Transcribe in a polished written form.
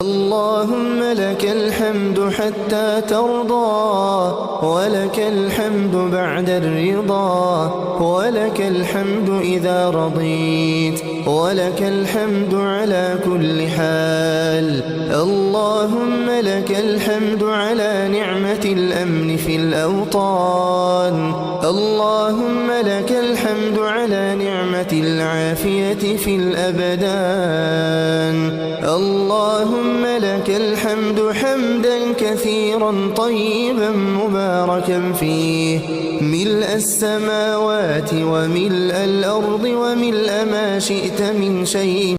اللهم لك الحمد حتى ترضى، ولك الحمد بعد الرضا، ولك الحمد إذا رضيت، ولك الحمد على كل حال. اللهم لك الحمد على نعمة الأمن في الأوطان، اللهم لك الحمد على نعمة العافية في الأبدان، اللهم لك الحمد حمدا كثيرا طيبا مباركا فيه، ملء السماوات وملء الأرض وملء ما شئت من شيء